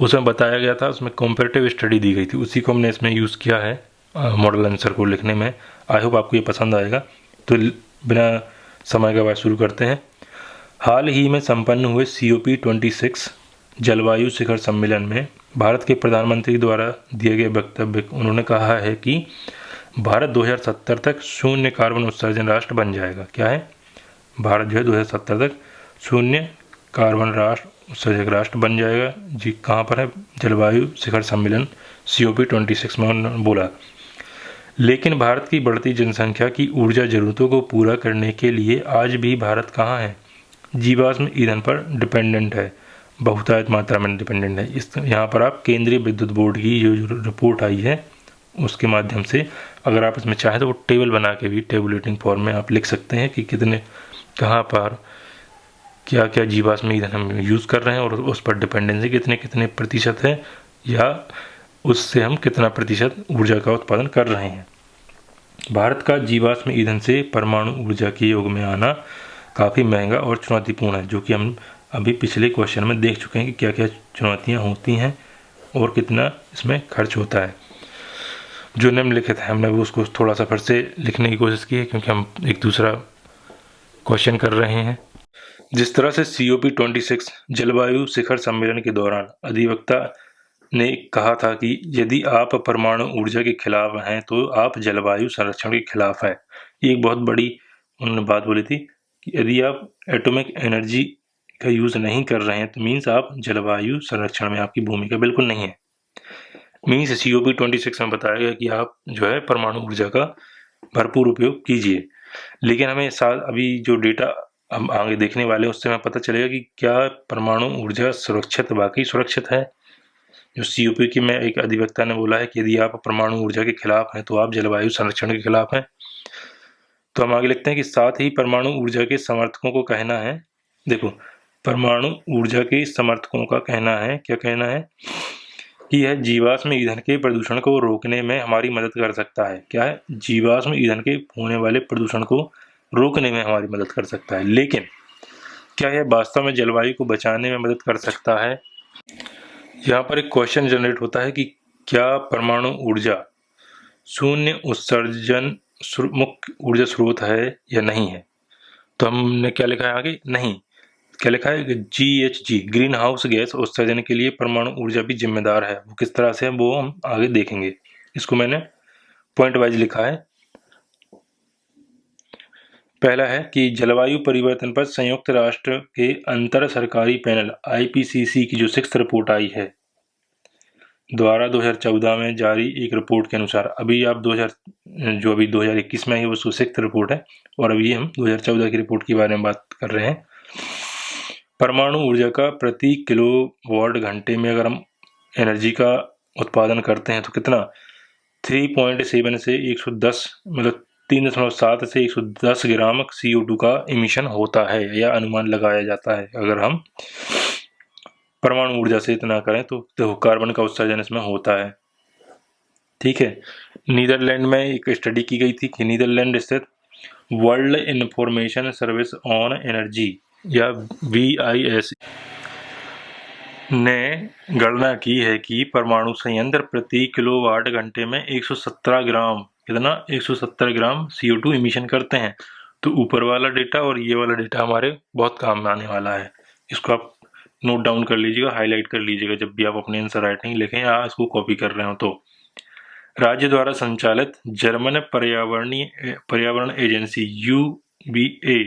उसमें बताया गया था, उसमें कंपैरेटिव स्टडी दी गई थी, उसी को हमने इसमें यूज़ किया है मॉडल आंसर को लिखने में। आई होप आपको ये पसंद आएगा। तो बिना समय गवाए शुरू करते हैं। हाल ही में संपन्न हुए COP26 जलवायु शिखर सम्मेलन में भारत के प्रधानमंत्री द्वारा दिए गए वक्तव्य उन्होंने कहा है कि भारत 2070 तक शून्य कार्बन उत्सर्जन राष्ट्र बन जाएगा। क्या है? भारत जो है 2070 तक शून्य कार्बन उत्सर्जक राष्ट्र बन जाएगा। जी कहाँ पर है? जलवायु शिखर सम्मेलन COP26 में उन्होंने बोला। लेकिन भारत की बढ़ती जनसंख्या की ऊर्जा जरूरतों को पूरा करने के लिए आज भी भारत कहाँ है? जीवाश्म ईंधन पर डिपेंडेंट है, बहुतायत मात्रा में डिपेंडेंट है। इस यहाँ पर आप केंद्रीय विद्युत बोर्ड की जो रिपोर्ट आई है उसके माध्यम से, अगर आप इसमें चाहें तो वो टेबल बना के भी टेबुलेटिंग फॉर्म में आप लिख सकते हैं कि कितने कहाँ पर क्या क्या जीवाश्म ईंधन हम यूज़ कर रहे हैं और उस पर डिपेंडेंसी कितने कितने प्रतिशत है, या उससे हम कितना प्रतिशत ऊर्जा का उत्पादन कर रहे हैं। भारत का जीवाश्म ईंधन से परमाणु ऊर्जा के योग में आना काफ़ी महंगा और चुनौतीपूर्ण है, जो कि हम अभी पिछले क्वेश्चन में देख चुके हैं कि क्या क्या चुनौतियाँ होती हैं और कितना इसमें खर्च होता है। जो निम्नलिखित है हमने वो उसको थोड़ा सा फिर से लिखने की कोशिश की है, क्योंकि हम एक दूसरा क्वेश्चन कर रहे हैं। जिस तरह से COP26 जलवायु शिखर सम्मेलन के दौरान अधिवक्ता ने कहा था कि यदि आप परमाणु ऊर्जा के खिलाफ हैं तो आप जलवायु संरक्षण के खिलाफ है। ये एक बहुत बड़ी उन्होंने बात बोली थी कि यदि आप एटॉमिक एनर्जी का यूज़ नहीं कर रहे हैं तो मीन्स आप जलवायु संरक्षण में आपकी भूमिका बिल्कुल नहीं है। मीन्स COP26 में बताया गया कि आप जो है परमाणु ऊर्जा का भरपूर उपयोग कीजिए। लेकिन हमें साथ अभी जो डेटा हम आगे देखने वाले हैं उससे हमें पता चलेगा कि क्या परमाणु ऊर्जा सुरक्षित, वाकई सुरक्षित है। जो COP की में एक अधिवक्ता ने बोला है कि यदि आप परमाणु ऊर्जा के खिलाफ हैं तो आप जलवायु संरक्षण के खिलाफ हैं। तो हम आगे लिखते हैं कि साथ ही परमाणु ऊर्जा के समर्थकों को कहना है, देखो परमाणु ऊर्जा के समर्थकों का कहना है, क्या कहना है कि यह जीवाश्म ईंधन के प्रदूषण को रोकने में हमारी मदद कर सकता है। क्या है? जीवाश्म ईंधन के होने वाले प्रदूषण को रोकने में हमारी मदद कर सकता है। लेकिन क्या यह वास्तव में जलवायु को बचाने में मदद कर सकता है? यहाँ पर एक क्वेश्चन जनरेट होता है कि क्या परमाणु ऊर्जा शून्य उत्सर्जन मुख्य ऊर्जा स्रोत है या नहीं है? तो हमने क्या लिखा है आगे? नहीं। क्या लिखा है? GHG ग्रीन हाउस गैस उत्सर्जन के लिए परमाणु ऊर्जा भी जिम्मेदार है। वो किस तरह से है वो हम आगे देखेंगे। इसको मैंने पॉइंट वाइज लिखा है। पहला है कि जलवायु परिवर्तन पर संयुक्त राष्ट्र के अंतर सरकारी पैनल IPCC की जो 6th रिपोर्ट आई है द्वारा 2014 में जारी एक रिपोर्ट के अनुसार, अभी आप 2021 में ही वो 6th रिपोर्ट है और अभी हम 2014 की रिपोर्ट के बारे में बात कर रहे हैं। परमाणु ऊर्जा का प्रति किलोवाट घंटे में अगर हम एनर्जी का उत्पादन करते हैं तो कितना 3.7 से 110 मतलब 3.7 से 110 ग्राम CO2 का इमिशन होता है, या अनुमान लगाया जाता है। अगर हम परमाणु ऊर्जा से इतना करें तो कार्बन का उत्सर्जन इसमें होता है। ठीक है। नीदरलैंड में एक स्टडी की गई थी कि नीदरलैंड स्थित world information service on energy या VIS ने गणना की है कि परमाणु संयंत्र प्रति किलोवाट घंटे में 117 ग्राम, कितना 117 ग्राम CO2 इमिशन करते हैं। तो ऊपर वाला डेटा और ये वाला डेटा हमारे बहुत काम में आने वाला है। इसको आप नोट डाउन कर लीजिएगा, हाईलाइट कर लीजिएगा जब भी आप अपने आंसर राइटिंग लिखें या इसको कॉपी कर रहे हो। तो राज्य द्वारा संचालित जर्मन पर्यावरण एजेंसी UBA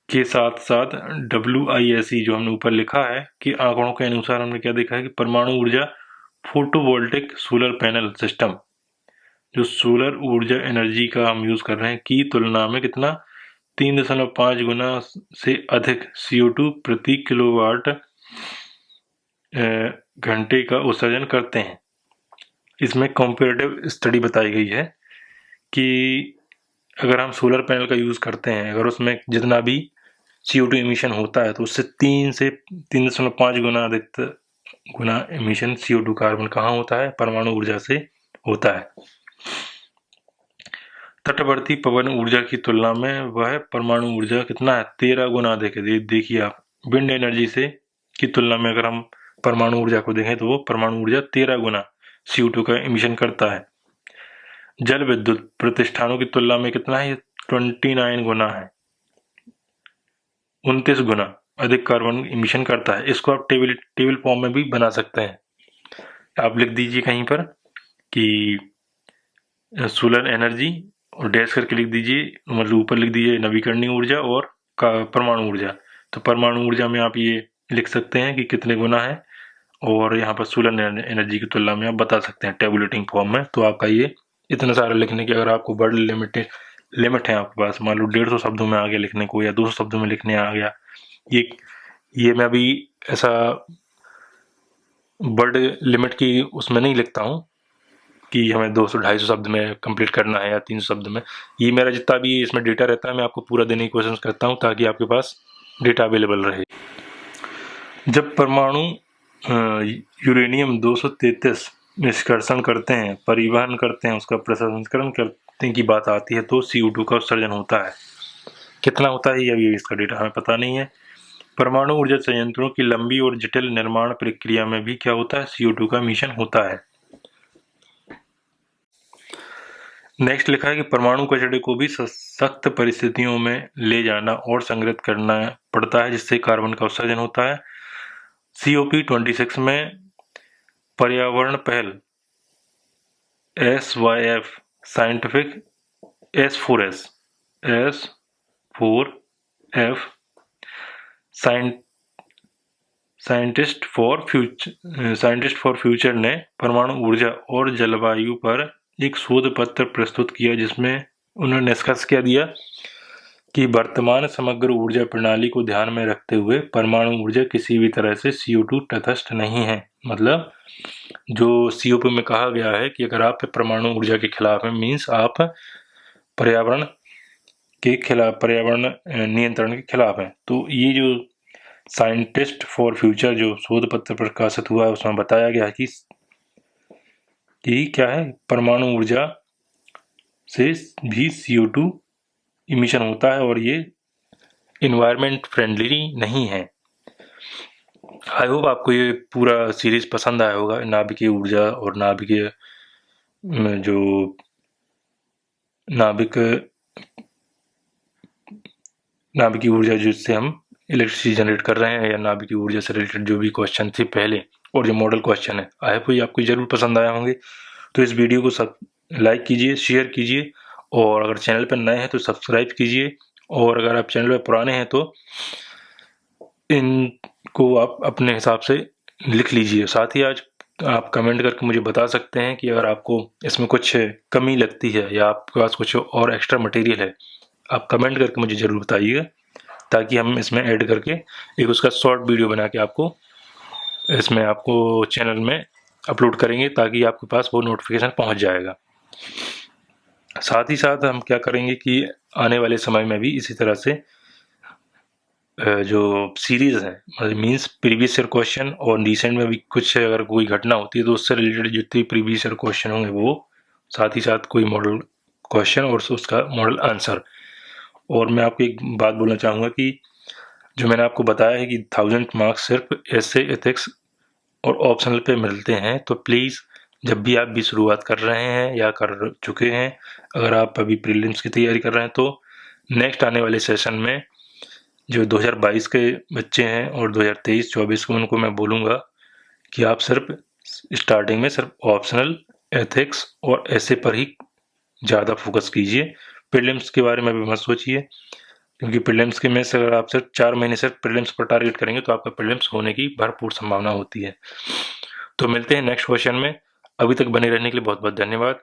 के साथ साथ WISE जो हमने ऊपर लिखा है कि आंकड़ों के अनुसार हमने क्या देखा है कि परमाणु ऊर्जा फोटोवोल्टिक सोलर पैनल सिस्टम, जो सोलर ऊर्जा एनर्जी का हम यूज कर रहे हैं, की तुलना में कितना 3.5 गुना से अधिक CO2 प्रति किलोवाट घंटे का उत्सर्जन करते हैं। इसमें कंपैरेटिव स्टडी बताई गई है कि अगर हम सोलर पैनल का यूज़ करते हैं, अगर उसमें जितना भी CO2 इमिशन होता है तो उससे 3 से 3.5 गुना अधिक गुना इमिशन CO2 कार्बन कहाँ होता है? परमाणु ऊर्जा से होता है। तटवर्ती पवन ऊर्जा की तुलना में वह परमाणु ऊर्जा कितना है, 13 गुना अधिक है। देखिए आप, विंड एनर्जी से की तुलना में अगर हम परमाणु ऊर्जा को देखें तो वो परमाणु ऊर्जा 13 गुना CO2 का इमिशन करता है। जल विद्युत प्रतिष्ठानों की तुलना में कितना है, 29 गुना है, 29 गुना अधिक कार्बन इमिशन करता है। इसको आप टेबल फॉर्म में भी बना सकते हैं। आप लिख दीजिए कहीं पर कि सोलर एनर्जी और डैश करके लिख दीजिए, मतलब ऊपर लिख दीजिए नवीकरणीय ऊर्जा और परमाणु ऊर्जा। तो परमाणु ऊर्जा में आप ये लिख सकते हैं कि कितने गुना है, और यहाँ पर सोलर एनर्जी की तुलना में आप बता सकते हैं टेबुलेटिंग फॉर्म में। तो आपका ये इतना सारा लिखने की, अगर आपको बड़ी लिमिट है आपके पास, मान लो 150 शब्दों में आ गया लिखने को या 200 शब्दों में लिखने आ गया, ये मैं अभी ऐसा वर्ड लिमिट की उसमें नहीं लिखता हूँ कि हमें 200-250 शब्द में कंप्लीट करना है या 300 शब्द में। ये मेरा जितना भी इसमें डेटा रहता है मैं आपको पूरा देने की कोशिश करता हूँ ताकि आपके पास डेटा अवेलेबल रहे। जब परमाणु यूरेनियम 233 निष्कर्षण करते हैं, परिवहन करते हैं, उसका प्रसंस्करण करने की बात आती है तो CO2 का उत्सर्जन होता है। कितना होता है अभी इसका डेटा हमें पता नहीं है। परमाणु ऊर्जा संयंत्रों की लंबी और जटिल निर्माण प्रक्रिया में भी क्या होता है, CO2 का मिशन होता है। नेक्स्ट लिखा है कि परमाणु कचरे को भी सख्त परिस्थितियों में ले जाना और संग्रहित करना पड़ता है, जिससे कार्बन का उत्सर्जन होता है। COP26 में पर्यावरण पहल SYF scientific S4F scientist for future ने परमाणु ऊर्जा और जलवायु पर एक शोध पत्र प्रस्तुत किया, जिसमें उन्होंने निष्कर्ष क्या दिया कि वर्तमान समग्र ऊर्जा प्रणाली को ध्यान में रखते हुए परमाणु ऊर्जा किसी भी तरह से CO2 तटस्थ नहीं है। मतलब जो COP में कहा गया है कि अगर आप परमाणु ऊर्जा के खिलाफ हैं, मीन्स आप पर्यावरण नियंत्रण के खिलाफ हैं। तो ये जो साइंटिस्ट फॉर फ्यूचर जो शोध पत्र प्रकाशित हुआ है उसमें बताया गया है कि क्या है, परमाणु ऊर्जा से भी CO2 इमिशन होता है और ये इन्वायरमेंट फ्रेंडली नहीं है। आई होप आपको ये पूरा सीरीज पसंद आया होगा, नाभिकीय ऊर्जा और नाभिकीय ऊर्जा जिससे हम इलेक्ट्रिसिटी जनरेट कर रहे हैं, या नाभिकीय ऊर्जा से रिलेटेड जो भी क्वेश्चन थे पहले और जो मॉडल क्वेश्चन है, आई होप ये आपको जरूर पसंद आया होंगे। तो इस वीडियो को सब लाइक कीजिए, शेयर कीजिए, और अगर चैनल पर नए हैं तो सब्सक्राइब कीजिए, और अगर आप चैनल पर पुराने हैं तो इनको आप अपने हिसाब से लिख लीजिए। साथ ही आज आप कमेंट करके मुझे बता सकते हैं कि अगर आपको इसमें कुछ कमी लगती है या आपके पास कुछ और एक्स्ट्रा मटेरियल है, आप कमेंट करके मुझे ज़रूर बताइएगा ताकि हम इसमें ऐड करके एक उसका शॉर्ट वीडियो बना के आपको चैनल में अपलोड करेंगे, ताकि आपके पास वो नोटिफिकेशन पहुंच जाएगा। साथ ही साथ हम क्या करेंगे कि आने वाले समय में भी इसी तरह से जो सीरीज़ है, मतलब मीन्स प्रीवियस ईयर क्वेश्चन, और रिसेंट में भी कुछ अगर कोई घटना होती है तो उससे रिलेटेड जितने प्रीवियस ईयर क्वेश्चन होंगे वो, साथ ही साथ कोई मॉडल क्वेश्चन और उसका मॉडल आंसर। और मैं आपको एक बात बोलना चाहूँगा कि जो मैंने आपको बताया है कि 1000 मार्क्स सिर्फ ऐसे एथिक्स और ऑप्शनल पे मिलते हैं, तो प्लीज़ जब भी आप भी शुरुआत कर रहे हैं या कर चुके हैं, अगर आप अभी प्रीलिम्स की तैयारी कर रहे हैं तो नेक्स्ट आने वाले सेशन में जो 2022 के बच्चे हैं और 2023-24 के, उनको मैं बोलूँगा कि आप सिर्फ स्टार्टिंग में सिर्फ ऑप्शनल, एथिक्स और ऐसे पर ही ज़्यादा फोकस कीजिए। प्रीलिम्स के बारे में भी मत सोचिए, क्योंकि प्रीलिम्स के में से अगर आप सिर्फ 4 महीने सिर्फ प्रीलिम्स पर टारगेट करेंगे तो आपका प्रीलिम्स होने की भरपूर संभावना होती है। तो मिलते हैं नेक्स्ट क्वेश्चन में। अभी तक बने रहने के लिए बहुत बहुत धन्यवाद।